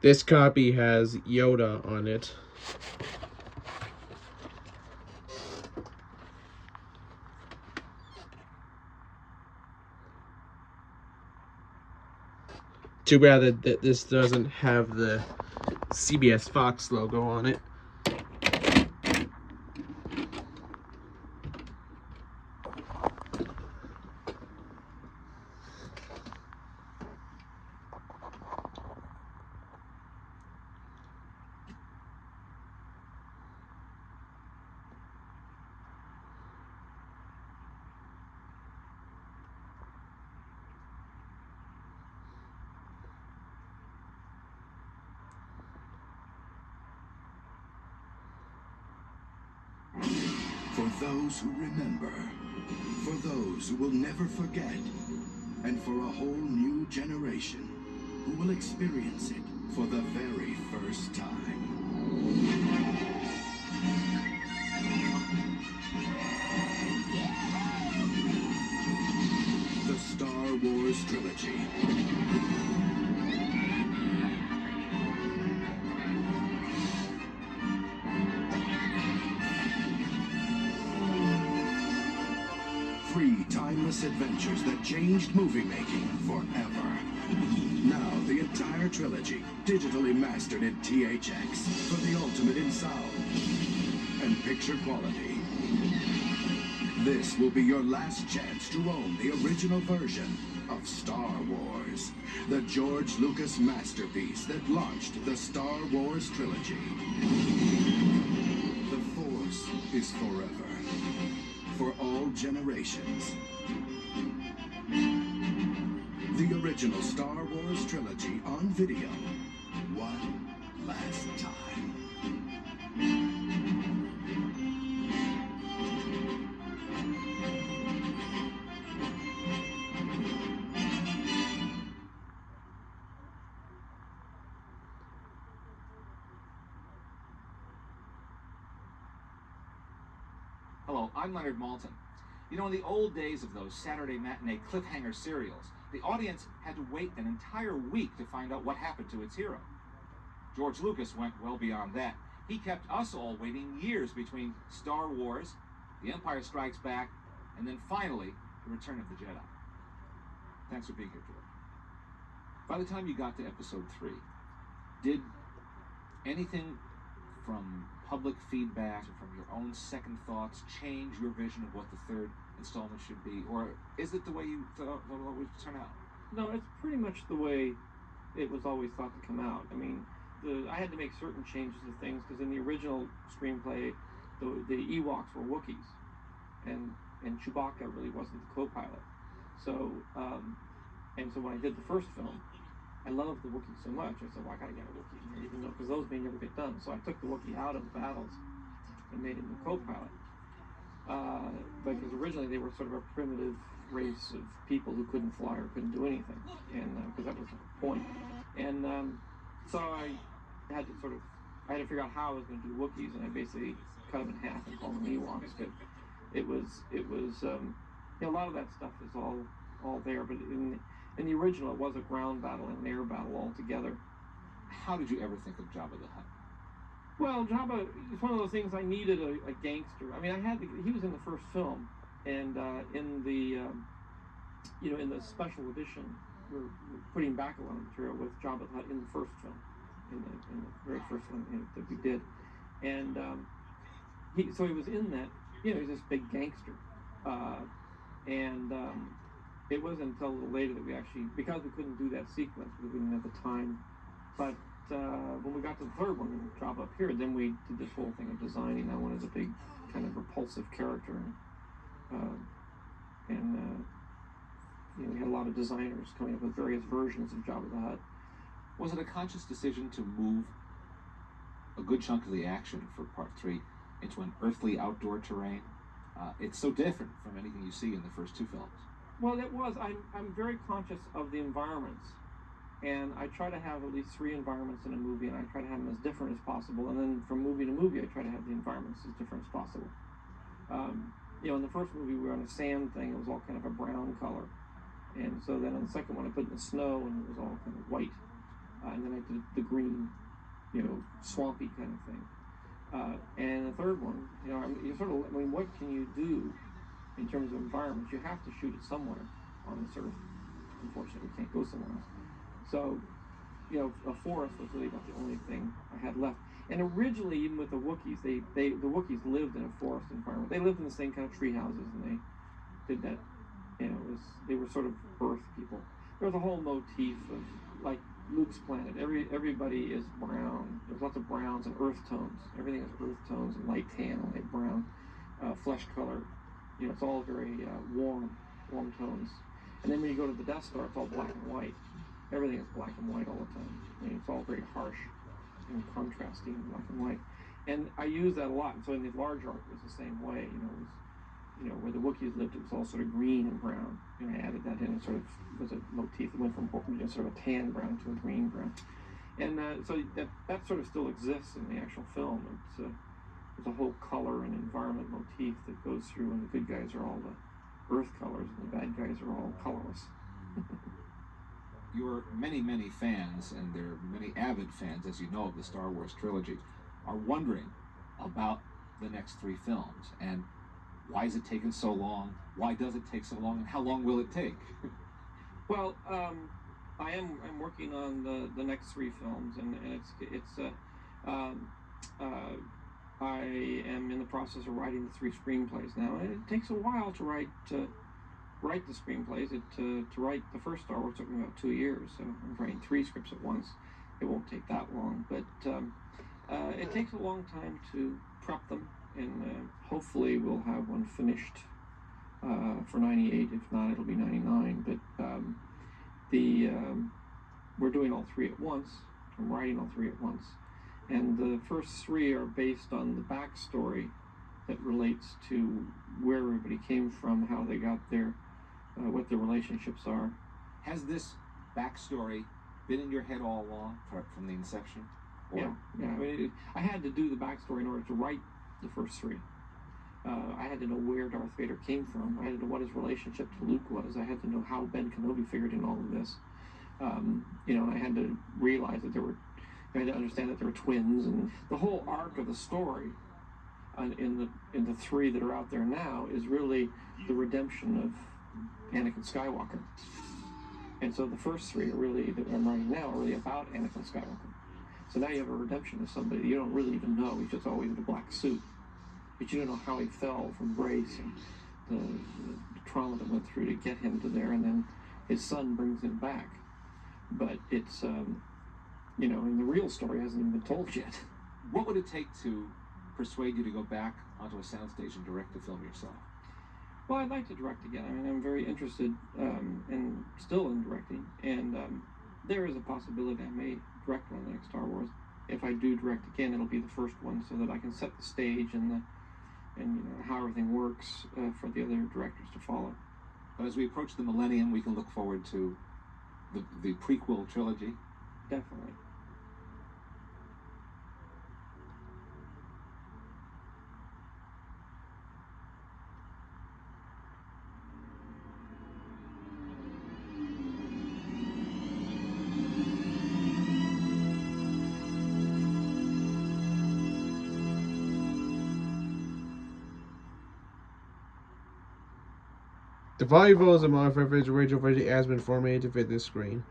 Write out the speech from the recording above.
This copy has Yoda on it. Too bad that this doesn't have the CBS Fox logo on it. For those who remember, for those who will never forget, and for a whole new generation who will experience it for the very first time. The Star Wars Trilogy. Three timeless adventures that changed movie making forever. Now the entire trilogy, digitally mastered in THX for the ultimate in sound and picture quality. This will be your last chance to own the original version of Star Wars, the George Lucas masterpiece that launched the Star Wars trilogy. The Force is forever. For all generations. The original Star Wars trilogy on video. One last time. Hello, I'm Leonard Maltin. You know, in the old days of those Saturday matinee cliffhanger serials, the audience had to wait an entire week to find out what happened to its hero. George Lucas went well beyond that. He kept us all waiting years between Star Wars, The Empire Strikes Back, and then finally, The Return of the Jedi. Thanks for being here, George. By the time you got to episode 3, did anything from public feedback or from your own second thoughts change your vision of what the third installment should be? Or is it the way you thought it would turn out? No, it's pretty much the way it was always thought to come out. I mean, I had to make certain changes to things because in the original screenplay, the Ewoks were Wookiees, and Chewbacca really wasn't the co-pilot. So, and so when I did the first film, I loved the Wookiee so much. I said, well, I gotta get a Wookiee in there, even though, because those may never get done. So I took the Wookiee out of the battles and made him the co-pilot. Because originally they were sort of a primitive race of people who couldn't fly or couldn't do anything, and because that was the point. And so I had to figure out how I was going to do Wookiees, and I basically cut them in half and called them Ewoks. But it was a lot of that stuff is all there. But in the original, it was a ground battle and an air battle all together. How did you ever think of Jabba the Hutt? Well, Jabba is one of those things. I needed a gangster. I mean, he was in the first film, and in the in the special edition, we're putting back a lot of material with Jabba the Hutt in the first film, in the very first one that we did, and he was in that. He's this big gangster, and it wasn't until a little later that we actually, because we couldn't do that sequence because we didn't have the time, but. When we got to the third one and Jabba appeared, then we did this whole thing of designing that one as a big kind of repulsive character, and we had a lot of designers coming up with various versions of Jabba the Hutt. Was it a conscious decision to move a good chunk of the action for Part 3 into an earthly outdoor terrain? It's so different from anything you see in the first two films. Well, it was. I'm very conscious of the environments. And I try to have at least 3 environments in a movie, and I try to have them as different as possible. And then from movie to movie, I try to have the environments as different as possible. In the first movie, we were on a sand thing. It was all kind of a brown color. And so then on the second one, I put it in the snow, and it was all kind of white. and then I did the green, swampy kind of thing. And the third one, you sort of, what can you do in terms of environments? You have to shoot it somewhere on this earth. Unfortunately, we can't go somewhere else. So, a forest was really about the only thing I had left. And originally, even with the Wookiees, the Wookiees lived in a forest environment. They lived in the same kind of tree houses, and they did that. They were sort of earth people. There was a whole motif of, like Luke's planet. Everybody is brown. There's lots of browns and earth tones. Everything is earth tones and light tan and light brown, flesh color. It's all very warm tones. And then when you go to the Death Star, it's all black and white. Everything is black and white all the time. It's all very harsh and contrasting, black and white. And I use that a lot. And so in the large arc, it was the same way. Where the Wookiees lived, it was all sort of green and brown. I added that in. It sort of was a motif that went from sort of a tan brown to a green brown. And so that sort of still exists in the actual film. There's a whole color and environment motif that goes through, and the good guys are all the earth colors, and the bad guys are all colorless. Your many, many fans, and there are many avid fans, as you know, of the Star Wars trilogy, are wondering about the next 3 films, and why is it taking so long? Why does it take so long? And how long will it take? Well, I'm working on the next 3 films, and I am in the process of writing the 3 screenplays now. And it takes a while to write the screenplays. To write the first Star Wars took me about 2 years, so I'm writing 3 scripts at once. It won't take that long, but it takes a long time to prep them. And hopefully we'll have one finished for 98. If not, it'll be 99. But we're doing all 3 at once. I'm writing all 3 at once. And the first 3 are based on the backstory that relates to where everybody came from, how they got there, what their relationships are. Has this backstory been in your head all along from the inception? Or? Yeah. I had to do the backstory in order to write the first 3. I had to know where Darth Vader came from. I had to know what his relationship to Luke was. I had to know how Ben Kenobi figured in all of this. And I had to realize that I had to understand that there were twins, and the whole arc of the story in the 3 that are out there now is really the redemption of Anakin Skywalker. And so the first 3 are really, that I'm writing now, are really about Anakin Skywalker. So now you have a redemption of somebody you don't really even know. He's just always in a black suit. But you don't know how he fell from grace and the trauma that went through to get him to there, and then his son brings him back. But it's, and the real story hasn't even been told yet. What would it take to persuade you to go back onto a soundstage and direct the film yourself? Well, I'd like to direct again. I'm very interested and still in directing, and there is a possibility I may direct one of the next Star Wars. If I do direct again, it'll be the first one, so that I can set the stage and how everything works for the other directors to follow. But as we approach the millennium, we can look forward to the prequel trilogy. Definitely. The volume volumes of modified for the original version has been formatted to fit this screen.